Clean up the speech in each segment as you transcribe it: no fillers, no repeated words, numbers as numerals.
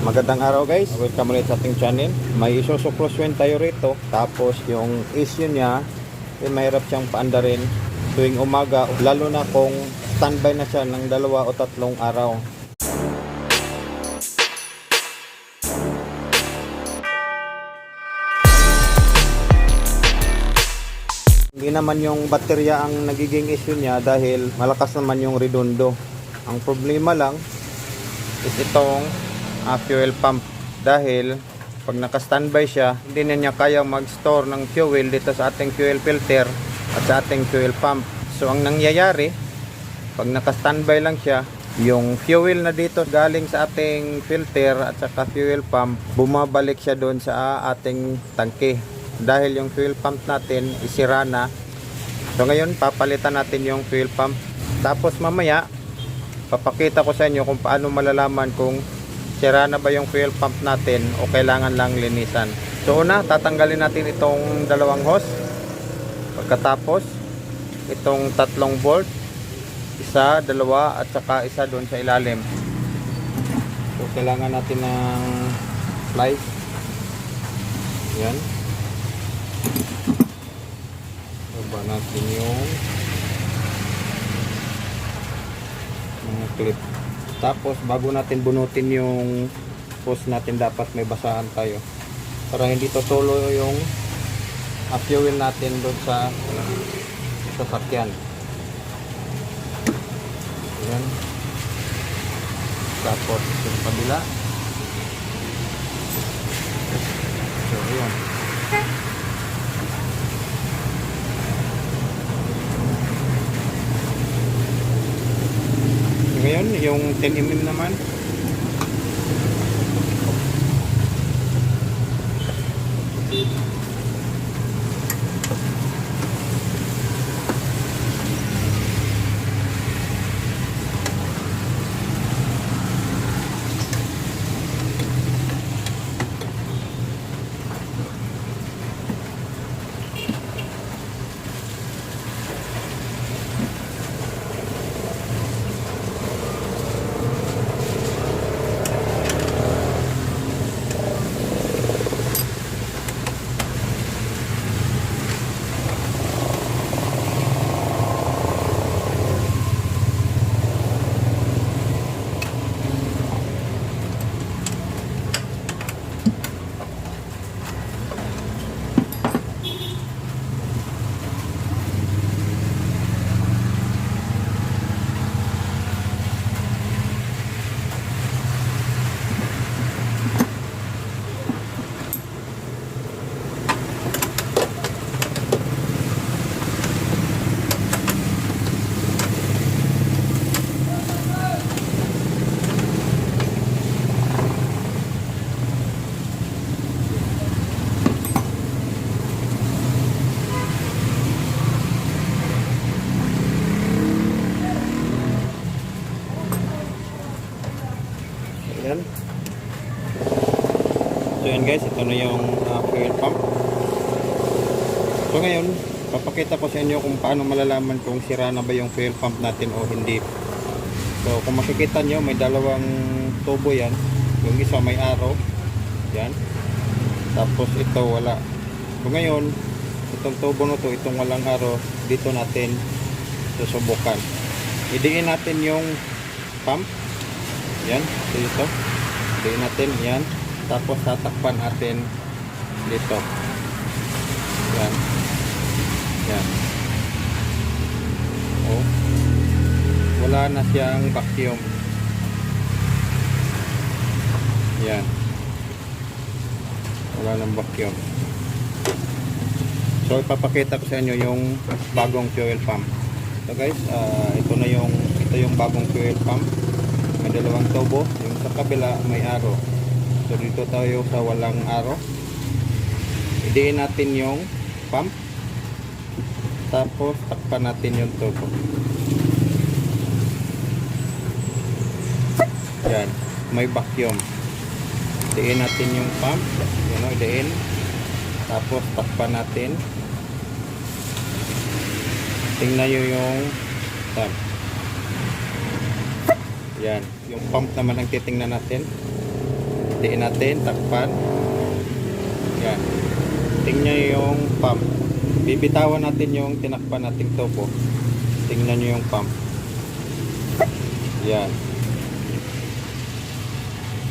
Magandang araw guys, welcome ulit sa ating channel. May isusuplusyon tayo rito. Tapos yung issue niya, mahirap siyang paandarin tuwing umaga, lalo na kung standby na siya ng 2 o 3 araw. Hindi naman yung baterya ang nagiging issue niya dahil malakas naman yung redondo. Ang problema lang is itong fuel pump, dahil pag naka-standby siya, hindi na niya kayang mag-store ng fuel dito sa ating fuel filter at sa ating fuel pump. So ang nangyayari, pag naka-standby lang siya, yung fuel na dito galing sa ating filter at saka fuel pump, bumabalik siya doon sa ating tangke dahil yung fuel pump natin isira na. So ngayon papalitan natin yung fuel pump, tapos mamaya papakita ko sa inyo kung paano malalaman kung sira na ba yung fuel pump natin o kailangan lang linisan. So una, tatanggalin natin itong 2 hose. Pagkatapos, itong 3 bolt, 1, 2 at saka isa doon sa ilalim. So kailangan natin ng splice. Yan. Baba natin yung mga clip. Tapos bago natin bunutin yung hose natin, dapat may basahan tayo para hindi tutulo yung fuel natin doon sa sasakyan. Ayan. Tapos yung kabila. So ayan. Ngayon, yung 10mm naman. Ayan. So yan guys, ito na yung fuel pump. So ngayon, papakita ko sa inyo kung paano malalaman kung sira na ba yung fuel pump natin o hindi. So kung makikita nyo, may 2 tubo yan. Yung isa may arrow. Yan. Tapos ito wala. So ngayon, itong tubo na to, itong walang arrow, dito natin susubukan. Idiin natin yung pump. Yan, dito. Diin natin, yan. Tapos tatakpan natin dito. Yan. Yan. Oh. Wala na siyang vacuum. Yan. Wala nang vacuum. So ipapakita ko sa inyo yung bagong fuel pump. So guys, ito yung bagong fuel pump. May 2 tubo, yung sa kabila may arrow. So dito tayo sa walang arrow. Idiin natin yung pump. Tapos takpan natin yung tubo. Yan, may vacuum. Idiin natin yung pump. Yan o, idiin. Tapos takpan natin. Tingnan nyo yung pump. Yan, yung pump naman ang titingnan natin. Hatiin natin, takpan. Yan. Tingnan nyo yung pump. Bibitawan natin yung tinakpan nating tubo. Tingnan nyo yung pump. Yan.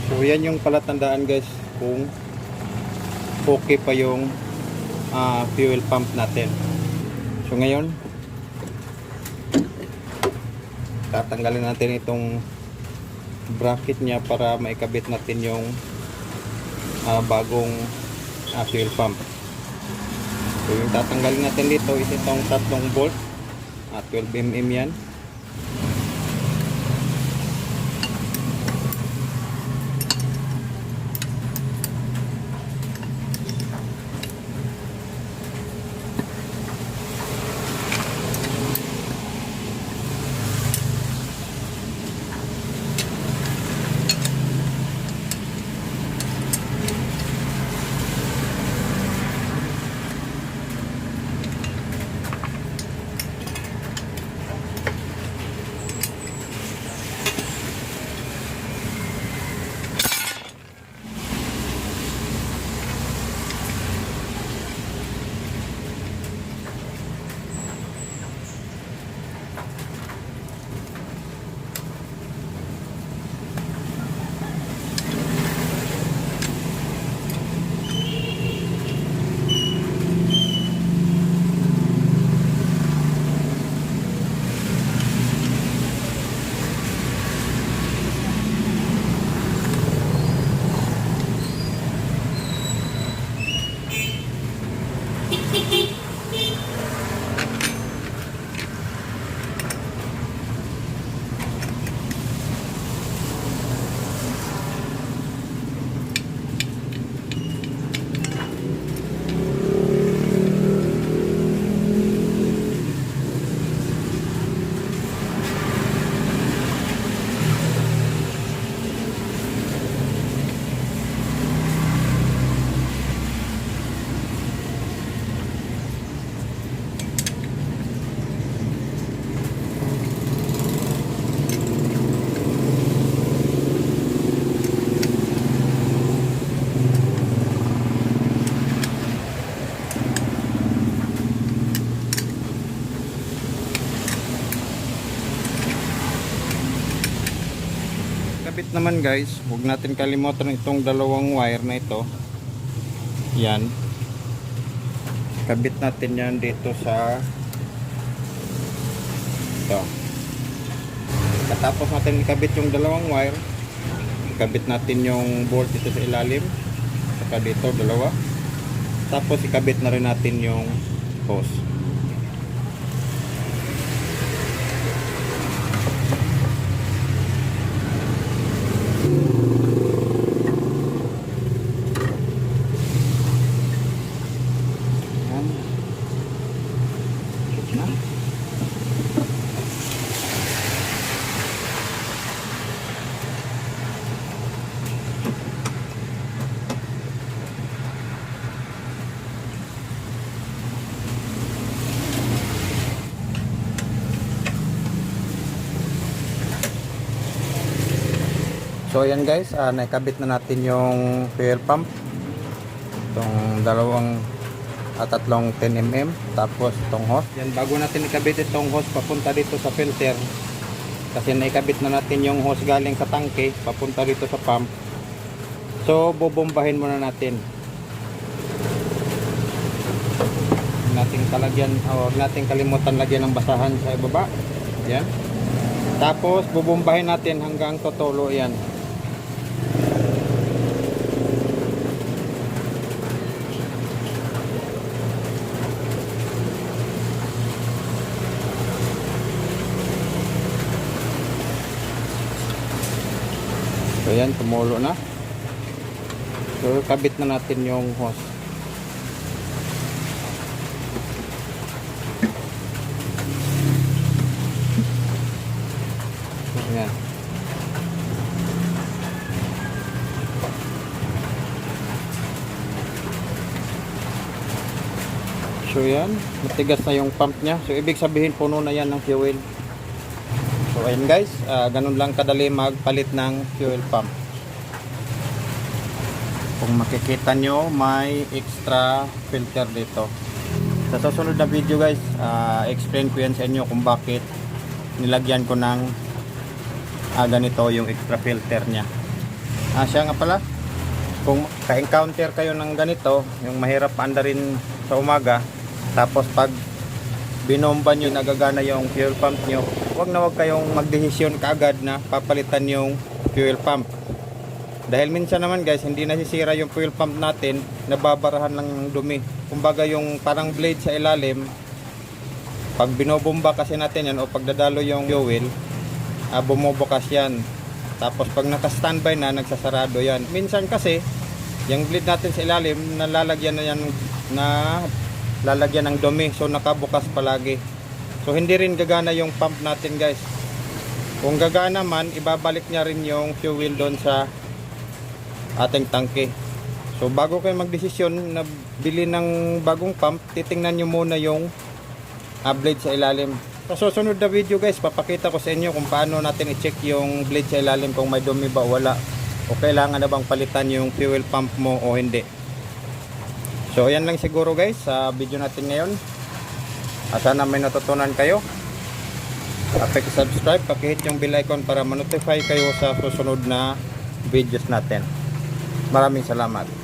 So yan yung palatandaan guys kung okay pa yung fuel pump natin. So ngayon tatanggalin natin itong bracket niya para maikabit natin yung bagong fuel pump. So yung tatanggalin natin dito is itong tatlong bolt, 12mm yan. Kabit naman guys, huwag natin kalimutan itong dalawang wire na ito. Yan. Kabit natin yan dito sa ito. Katapos natin ikabit yung dalawang wire, ikabit natin yung bolt dito sa ilalim, saka dito dalawa. Tapos ikabit na rin natin yung hose. So ayan guys, nakabit na natin yung fuel pump. Itong dalawang tatlong 10mm, tapos itong hose. Yan, bago natin ikabit itong hose papunta dito sa filter, kasi naikabit na natin yung hose galing sa tangke papunta dito sa pump. So bubombahin muna natin. Huwag natin kalimutan lagyan ng basahan sa ibaba. Yan. Tapos bubombahin natin hanggang tutulo yan. So yan, tumulo na. So kabit na natin yung hose. Yan. So yan, matigas na yung pump nya. So ibig sabihin puno na yan ng fuel. So ayun guys, ganun lang kadali magpalit ng fuel pump. Kung makikita nyo, may extra filter dito. Sa susunod na video guys, explain ko yan sa inyo kung bakit nilagyan ko ng ganito yung extra filter nya. Siya nga pala, kung ka-encounter kayo ng ganito, yung mahirap andarin sa umaga, tapos pag binomba nyo, nagagana yung fuel pump nyo, wag kayong magdesisyon kaagad na papalitan yung fuel pump. Dahil minsan naman guys, hindi nasisira yung fuel pump natin, nababarahan lang ng dumi. Kumbaga yung parang blade sa ilalim, pag binobomba kasi natin yan o pagdadalo yung fuel, bumubukas yan. Tapos pag naka-standby na, nagsasarado yan. Minsan kasi, yung blade natin sa ilalim, nalalagyan na yan lalagyan ng dumi. So nakabukas palagi. So hindi rin gagana yung pump natin guys. Kung gagana man, ibabalik niya rin yung fuel doon sa ating tangke. So bago kayo magdesisyon na bili ng bagong pump, titingnan nyo muna yung blade sa ilalim. Sa susunod na video guys, papakita ko sa inyo kung paano natin i-check yung blade sa ilalim, kung may dumi ba o wala, o kailangan na bang palitan yung fuel pump mo o hindi. So yan lang siguro guys sa video natin ngayon. Sana may natutunan kayo. Paki-subscribe, paki-hit yung bell icon para ma-notify kayo sa susunod na videos natin. Maraming salamat.